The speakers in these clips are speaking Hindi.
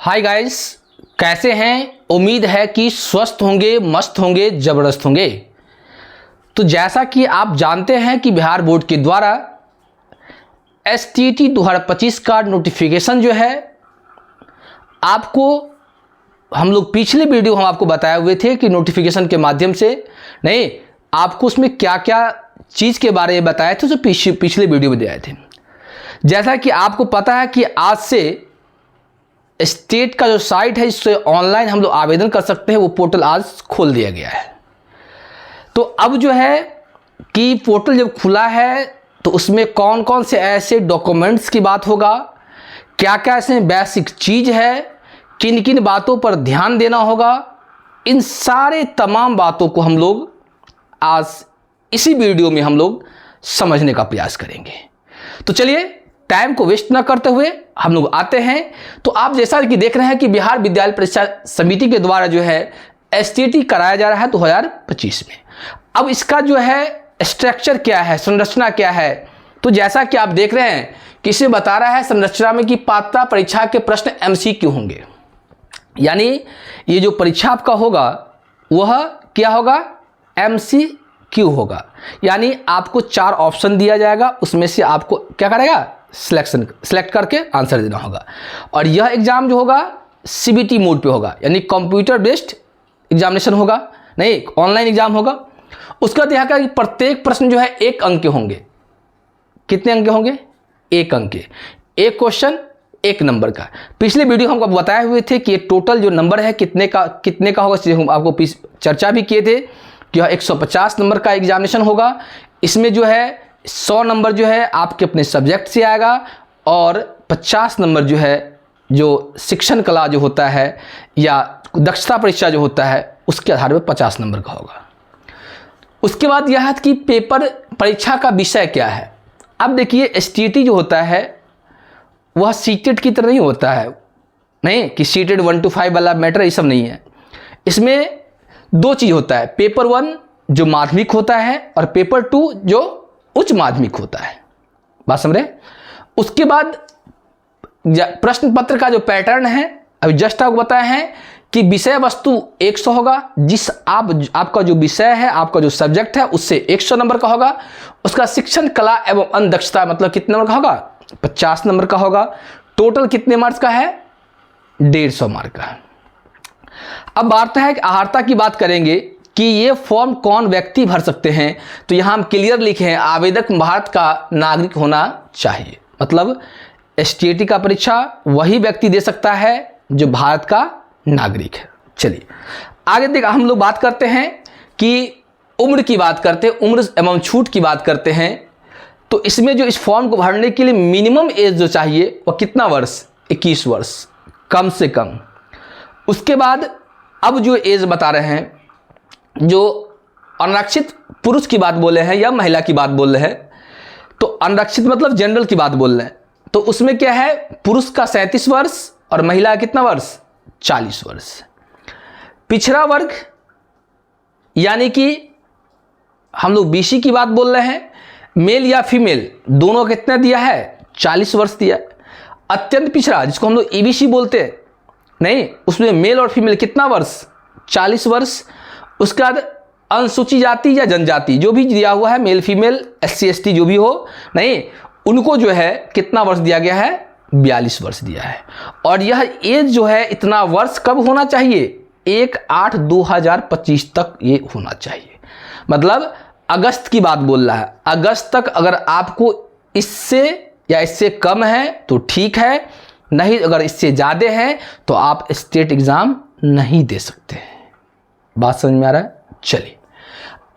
हाय गाइस, कैसे हैं? उम्मीद है कि स्वस्थ होंगे, मस्त होंगे, ज़बरदस्त होंगे। तो जैसा कि आप जानते हैं कि बिहार बोर्ड के द्वारा STT 2025 का नोटिफिकेशन जो है आपको हम लोग पिछले वीडियो हम आपको बताए हुए थे कि नोटिफिकेशन के माध्यम से नहीं आपको उसमें क्या क्या चीज़ के बारे में बताए थे जो पिछले वीडियो में दिए थे। जैसा कि आपको पता है कि आज से स्टेट का जो साइट है इससे ऑनलाइन हम लोग आवेदन कर सकते हैं, वो पोर्टल आज खोल दिया गया है। तो अब जो है कि पोर्टल जब खुला है तो उसमें कौन कौन से ऐसे डॉक्यूमेंट्स की बात होगा, क्या क्या इसमें बेसिक चीज़ है, किन किन बातों पर ध्यान देना होगा, इन सारे तमाम बातों को हम लोग आज इसी वीडियो में हम लोग समझने का प्रयास करेंगे। तो चलिए टाइम को वेस्ट ना करते हुए हम लोग आते हैं। तो आप जैसा कि देख रहे हैं कि बिहार विद्यालय परीक्षा समिति के द्वारा जो है STT कराया जा रहा है 2025 में। अब इसका जो है स्ट्रक्चर क्या है, संरचना क्या है, तो जैसा कि आप देख रहे हैं कि इसे बता रहा है संरचना में कि पात्रता परीक्षा के प्रश्न MCQ होंगे, यानी ये जो परीक्षा आपका होगा वह क्या होगा, MCQ होगा। यानी आपको 4 ऑप्शन दिया जाएगा, उसमें से आपको क्या करेगा, सेलेक्ट करके आंसर देना होगा। और यह एग्जाम जो होगा CBT मोड पे होगा, यानी कंप्यूटर बेस्ड एग्जामिनेशन होगा, नहीं ऑनलाइन एग्जाम होगा। उसके बाद यहाँ का प्रत्येक प्रश्न जो है 1 अंक के होंगे। कितने अंक के होंगे? 1 अंक के, एक क्वेश्चन 1 नंबर का। पिछले वीडियो हमको बताए हुए थे कि ये टोटल जो नंबर है कितने का होगा, हम आपको चर्चा भी किए थे कि यह 150 नंबर का एग्जामिनेशन होगा। इसमें जो है 100 नंबर जो है आपके अपने सब्जेक्ट से आएगा और 50 नंबर जो है जो शिक्षण कला जो होता है या दक्षता परीक्षा जो होता है उसके आधार पर 50 नंबर का होगा। उसके बाद यह है कि पेपर परीक्षा का विषय क्या है। अब देखिए STT जो होता है वह सीटेड की तरह नहीं होता है, नहीं कि सीटेड 1 to 5 वाला मैटर, ये सब नहीं है। इसमें 2 चीज़ होता है, पेपर 1 जो माध्यमिक होता है और पेपर 2 जो उच्च माध्यमिक होता है। बात समझ रहे? उसके बाद प्रश्न पत्र का जो पैटर्न है अभी जस्ट आपको बताया है कि विषय वस्तु 100 होगा, जिस आपका जो विषय है, आपका जो सब्जेक्ट है उससे 100 नंबर का होगा। उसका शिक्षण कला एवं अन्य दक्षता मतलब कितने नंबर का होगा, 50 नंबर का होगा। टोटल कितने मार्क्स का है, 150 मार्क का। अब बात है कि अर्हता की बात करेंगे कि ये फॉर्म कौन व्यक्ति भर सकते हैं, तो यहाँ हम क्लियर लिखे हैं आवेदक भारत का नागरिक होना चाहिए। मतलब STT का परीक्षा वही व्यक्ति दे सकता है जो भारत का नागरिक है। चलिए आगे हम लोग बात करते हैं कि उम्र की बात करते हैं, उम्र एवं छूट की बात करते हैं। तो इसमें जो इस फॉर्म को भरने के लिए मिनिमम एज जो चाहिए वह कितना वर्ष, 21 वर्ष कम से कम। उसके बाद अब जो एज बता रहे हैं, जो अनारक्षित पुरुष की बात बोले हैं या महिला की बात बोल रहे हैं, तो अनारक्षित मतलब जनरल की बात बोल रहे हैं, तो उसमें क्या है, पुरुष का 37 वर्ष और महिला कितना वर्ष, 40 वर्ष। पिछड़ा वर्ग यानी कि हम लोग BC की बात बोल रहे हैं, मेल या फीमेल दोनों कितना दिया है, 40 वर्ष दिया। अत्यंत पिछड़ा जिसको हम लोग EBC बोलते हैं, नहीं उसमें मेल और फीमेल कितना वर्ष, 40 वर्ष। उसके बाद अनुसूचित जाति या जनजाति जो भी दिया हुआ है, मेल फीमेल SC ST जो भी हो, नहीं उनको जो है कितना वर्ष दिया गया है, 42 वर्ष दिया है। और यह एज जो है इतना वर्ष कब होना चाहिए, 1/8/2025 तक ये होना चाहिए। मतलब अगस्त की बात बोल रहा है, अगस्त तक अगर आपको इससे या इससे कम है तो ठीक है, नहीं अगर इससे ज़्यादा है तो आप स्टेट एग्ज़ाम नहीं दे सकते हैं। बात समझ में आ रहा है? चलिए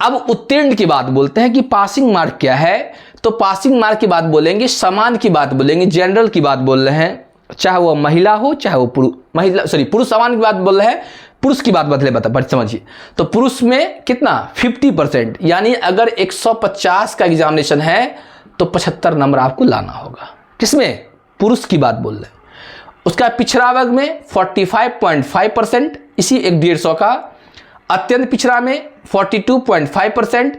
अब उत्तीर्ण की बात बोलते हैं कि पासिंग मार्क क्या है। तो पासिंग मार्क की बात बोलेंगे, समान की बात बोलेंगे, जनरल की बात बोल रहे हैं, चाहे वो महिला हो चाहे वो पुरुष समान की बात बोल रहे हैं, पुरुष की बात बता समझिए। तो पुरुष में कितना, 50%, यानी अगर 150 का एग्जामिनेशन है तो 75 नंबर आपको लाना होगा। किसमें, पुरुष की बात बोल रहे हैं। उसका पिछड़ा वर्ग में 45.5%, इसी 150 का। अत्यंत पिछड़ा में 42.5%,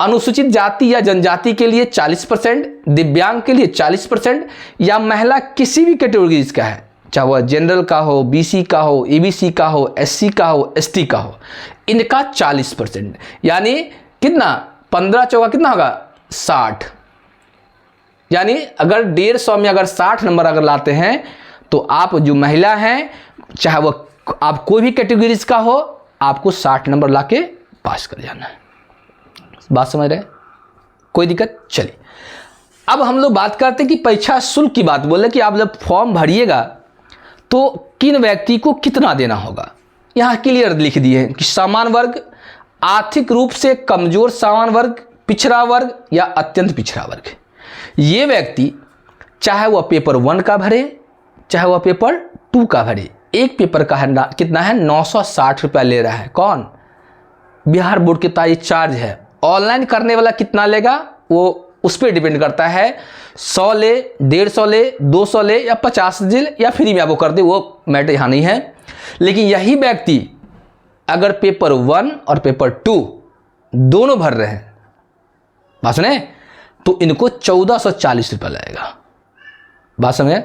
अनुसूचित जाति या जनजाति के लिए 40%, दिव्यांग के लिए 40% या महिला किसी भी कैटेगरी का है चाहे वह जनरल का हो, बीसी का हो, ईबीसी का हो, एससी का हो, एसटी का हो, इनका 40%, यानी कितना 15 चौका कितना होगा 60, यानी अगर 150 में अगर 60 नंबर अगर लाते हैं तो आप जो महिला हैं, चाहे वह आप कोई भी कैटेगरीज का हो, आपको 60 नंबर लाके पास कर जाना है। बात समझ रहे हैं? कोई दिक्कत? चलिए अब हम लोग बात करते हैं कि परीक्षा शुल्क की बात बोले कि आप जब फॉर्म भरिएगा तो किन व्यक्ति को कितना देना होगा। यहाँ क्लियर लिख दिए हैं कि सामान्य वर्ग, आर्थिक रूप से कमजोर सामान्य वर्ग, पिछड़ा वर्ग या अत्यंत पिछड़ा वर्ग। ये व्यक्ति चाहे वह पेपर 1 का भरे, चाहे वह पेपर 2 का भरे, एक पेपर का है कितना है 960 रुपया ले रहा है। कौन? बिहार बोर्ड के ताई चार्ज है। ऑनलाइन करने वाला कितना लेगा वो उस पर डिपेंड करता है, 100 ले, 150 ले, 200 ले या 50 ले या फ्री में आपको कर दे, वो मैटर यहाँ नहीं है। लेकिन यही व्यक्ति अगर पेपर 1 और पेपर 2 दोनों भर रहे हैं, बात सुने, तो इनको 1440 रुपया लगेगा। बात समझे?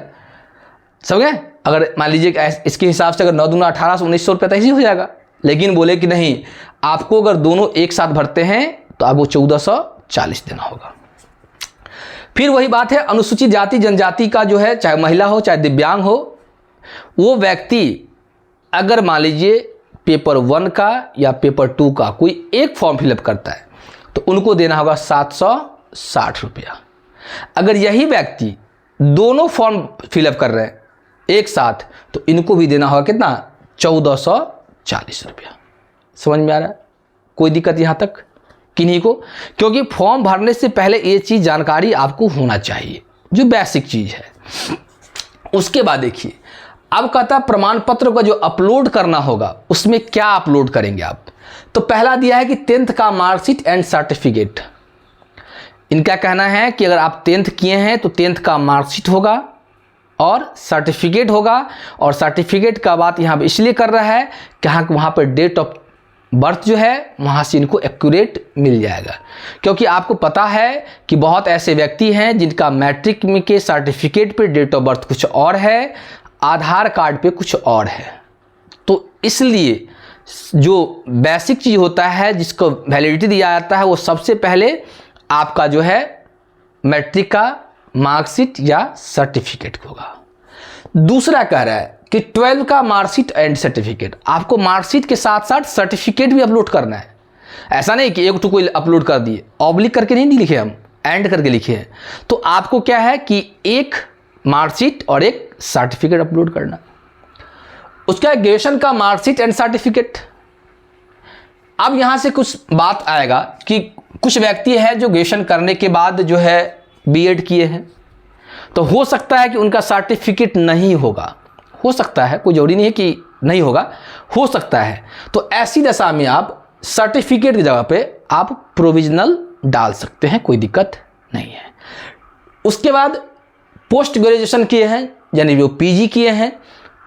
समझे? अगर मान लीजिए इसके हिसाब से अगर 9 दूना 1800 1900 रुपया तो ऐसे ही हो जाएगा। लेकिन बोले कि नहीं, आपको अगर दोनों एक साथ भरते हैं तो आपको 1440 देना होगा। फिर वही बात है, अनुसूचित जाति जनजाति का जो है, चाहे महिला हो चाहे दिव्यांग हो, वो व्यक्ति अगर मान लीजिए पेपर 1 का या पेपर 2 का कोई एक फॉर्म फिलअप करता है तो उनको देना होगा 760 रुपया। अगर यही व्यक्ति दोनों फॉर्म फिलअप कर रहे हैं एक साथ तो इनको भी देना होगा कितना 1440 रुपया। समझ में आ रहा है? कोई दिक्कत यहाँ तक? किन्हीं को, क्योंकि फॉर्म भरने से पहले ये चीज़ जानकारी आपको होना चाहिए, जो बेसिक चीज़ है। उसके बाद देखिए, अब कहता प्रमाण पत्र का जो अपलोड करना होगा उसमें क्या अपलोड करेंगे आप। तो पहला दिया है कि 10th का मार्कशीट एंड सर्टिफिकेट। इनका कहना है कि अगर आप 10th किए हैं तो 10th का मार्कशीट होगा और सर्टिफिकेट होगा। और सर्टिफिकेट का बात यहाँ इसलिए कर रहा है कि वहाँ पर डेट ऑफ बर्थ जो है वहाँ से इनको एक्यूरेट मिल जाएगा। क्योंकि आपको पता है कि बहुत ऐसे व्यक्ति हैं जिनका मैट्रिक में के सर्टिफिकेट पे डेट ऑफ बर्थ कुछ और है, आधार कार्ड पे कुछ और है। तो इसलिए जो बेसिक चीज़ होता है जिसको वैलिडिटी दिया जाता है वो सबसे पहले आपका जो है मैट्रिक का मार्कशीट या सर्टिफिकेट होगा। दूसरा कह रहा है कि 12 का मार्कशीट एंड सर्टिफिकेट। आपको मार्कशीट के साथ साथ सर्टिफिकेट भी अपलोड करना है। ऐसा नहीं कि एक तो कोई अपलोड कर दिए, ऑब्लिक करके नहीं लिखे, हम एंड करके लिखे हैं। तो आपको क्या है कि एक मार्कशीट और एक सर्टिफिकेट अपलोड करना। उसका ग्रेजुएशन का मार्कशीट एंड सर्टिफिकेट। अब यहां से कुछ बात आएगा कि कुछ व्यक्ति है जो ग्रेजुएशन करने के बाद जो है बीएड किए हैं, तो हो सकता है कि उनका सर्टिफिकेट नहीं होगा। हो सकता है, कोई जरूरी नहीं है कि नहीं होगा, हो सकता है। तो ऐसी दशा में आप सर्टिफिकेट की जगह पे आप प्रोविजनल डाल सकते हैं, कोई दिक्कत नहीं है। उसके बाद पोस्ट ग्रेजुएशन किए हैं यानी जो पीजी किए हैं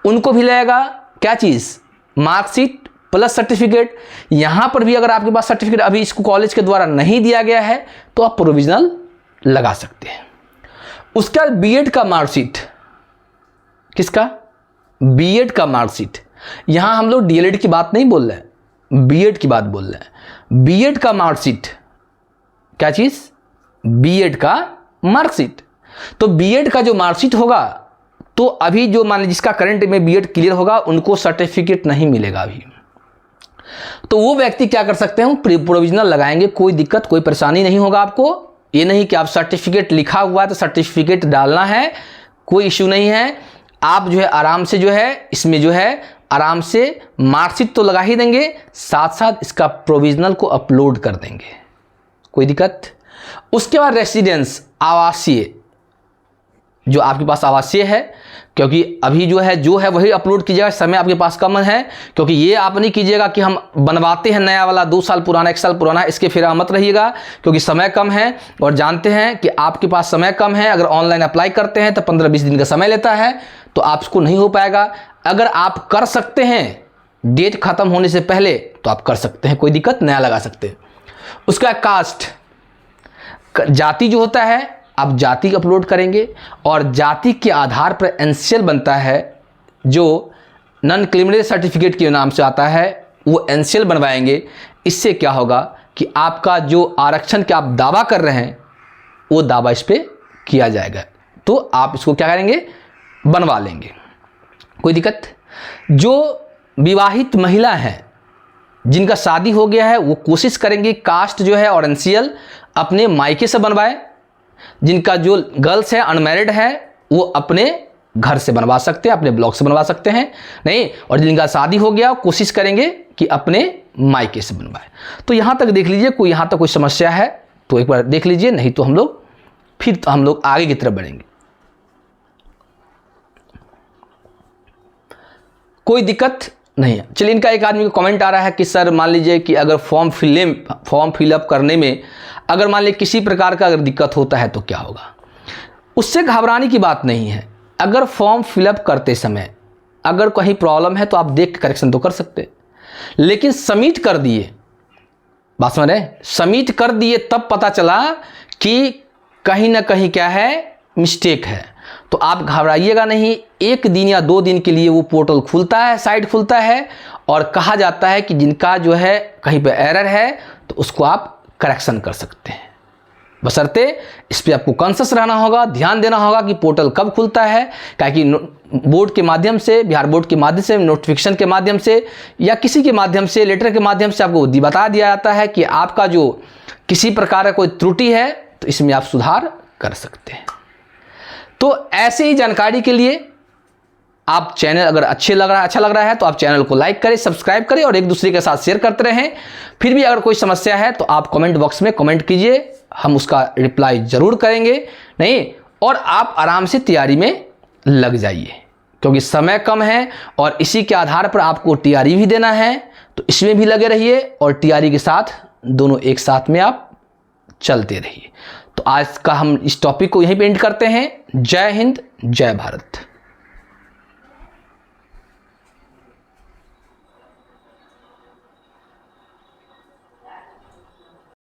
उनको भी लगेगा क्या चीज़, मार्कशीट प्लस सर्टिफिकेट। यहाँ पर भी अगर आपके पास सर्टिफिकेट अभी इसको कॉलेज के द्वारा नहीं दिया गया है तो आप प्रोविजनल लगा सकते हैं। उसके बाद बीएड का मार्कशीट। किसका? बीएड का मार्कशीट। यहां हम लोग डीएलएड की बात नहीं बोल रहे हैं, बीएड की बात बोल रहे हैं। बीएड का मार्कशीट क्या चीज? बीएड का मार्कशीट। तो बीएड का जो मार्कशीट होगा तो अभी जो मान लीजिए जिसका करंट में बीएड क्लियर होगा उनको सर्टिफिकेट नहीं मिलेगा अभी। तो वो व्यक्ति क्या कर सकते हैं, प्रोविजनल लगाएंगे, कोई दिक्कत कोई परेशानी नहीं होगा आपको। ये नहीं कि आप सर्टिफिकेट लिखा हुआ है तो सर्टिफिकेट डालना है, कोई इश्यू नहीं है। आप जो है आराम से जो है इसमें जो है आराम से मार्कशीट तो लगा ही देंगे, साथ साथ इसका प्रोविजनल को अपलोड कर देंगे, कोई दिक्कत। उसके बाद रेसिडेंस, आवासीय, जो आपके पास आवासीय है, क्योंकि अभी जो है वही अपलोड कीजिएगा, समय आपके पास कम है। क्योंकि ये आप नहीं कीजिएगा कि हम बनवाते हैं नया वाला 2 साल पुराना 1 साल पुराना, इसके फिर मत रहिएगा, क्योंकि समय कम है और जानते हैं कि आपके पास समय कम है। अगर ऑनलाइन अप्लाई करते हैं तो 15-20 दिन का समय लेता है, तो आपको नहीं हो पाएगा। अगर आप कर सकते हैं डेट खत्म होने से पहले तो आप कर सकते हैं, कोई दिक्कत, नया लगा सकते हैं। उसका कास्ट, जाति जो होता है आप जाति अपलोड करेंगे और जाति के आधार पर एनसीएल बनता है जो नॉन क्रिमिनल सर्टिफिकेट के नाम से आता है वो NCL बनवाएंगे। इससे क्या होगा कि आपका जो आरक्षण का आप दावा कर रहे हैं वो दावा इस पर किया जाएगा, तो आप इसको क्या करेंगे, बनवा लेंगे, कोई दिक्कत। जो विवाहित महिला हैं जिनका शादी हो गया है वो कोशिश करेंगे कास्ट जो है और NCL अपने मायके से बनवाए। जिनका जो गर्ल्स है अनमैरिड है वो अपने घर से बनवा सकते हैं, अपने ब्लॉक से बनवा सकते हैं, नहीं, और जिनका शादी हो गया कोशिश करेंगे कि अपने मायके से बनवाए। तो यहाँ तक देख लीजिए, कोई यहाँ तक कोई समस्या है तो एक बार देख लीजिए, नहीं तो हम लोग आगे की तरफ बढ़ेंगे। कोई दिक्कत नहीं है। चलिए, इनका एक आदमी का कमेंट आ रहा है कि सर मान लीजिए कि अगर फॉर्म फिलअप करने में अगर मान लीजिए किसी प्रकार का अगर दिक्कत होता है तो क्या होगा। उससे घबराने की बात नहीं है। अगर फॉर्म फिलअप करते समय अगर कहीं प्रॉब्लम है तो आप देख के करेक्शन तो कर सकते, लेकिन सबमिट कर दिए, बात समझ रहे हैं, सबमिट कर दिए तब पता चला कि कहीं ना कहीं क्या है, मिस्टेक है, तो आप घबराइएगा नहीं। 1 दिन या 2 दिन के लिए वो पोर्टल खुलता है, साइट खुलता है और कहा जाता है कि जिनका जो है कहीं पे एरर है तो उसको आप करेक्शन कर सकते हैं। बशर्ते इस पर आपको कॉन्शियस रहना होगा, ध्यान देना होगा कि पोर्टल कब खुलता है, क्योंकि बोर्ड के माध्यम से, बिहार बोर्ड के माध्यम से, नोटिफिकेशन के माध्यम से या किसी के माध्यम से, लेटर के माध्यम से आपको बता दिया जाता है कि आपका जो किसी प्रकार का कोई त्रुटि है तो इसमें आप सुधार कर सकते हैं। तो ऐसे ही जानकारी के लिए आप चैनल अगर अच्छा लग रहा है तो आप चैनल को लाइक करें, सब्सक्राइब करें और एक दूसरे के साथ शेयर करते रहें। फिर भी अगर कोई समस्या है तो आप कमेंट बॉक्स में कमेंट कीजिए, हम उसका रिप्लाई जरूर करेंगे, नहीं, और आप आराम से तैयारी में लग जाइए क्योंकि समय कम है और इसी के आधार पर आपको TRE भी देना है, तो इसमें भी लगे रहिए और TRE के साथ दोनों एक साथ में आप चलते रहिए। तो आज का हम इस टॉपिक को यहीं पे एंड करते हैं। जय हिंद, जय भारत।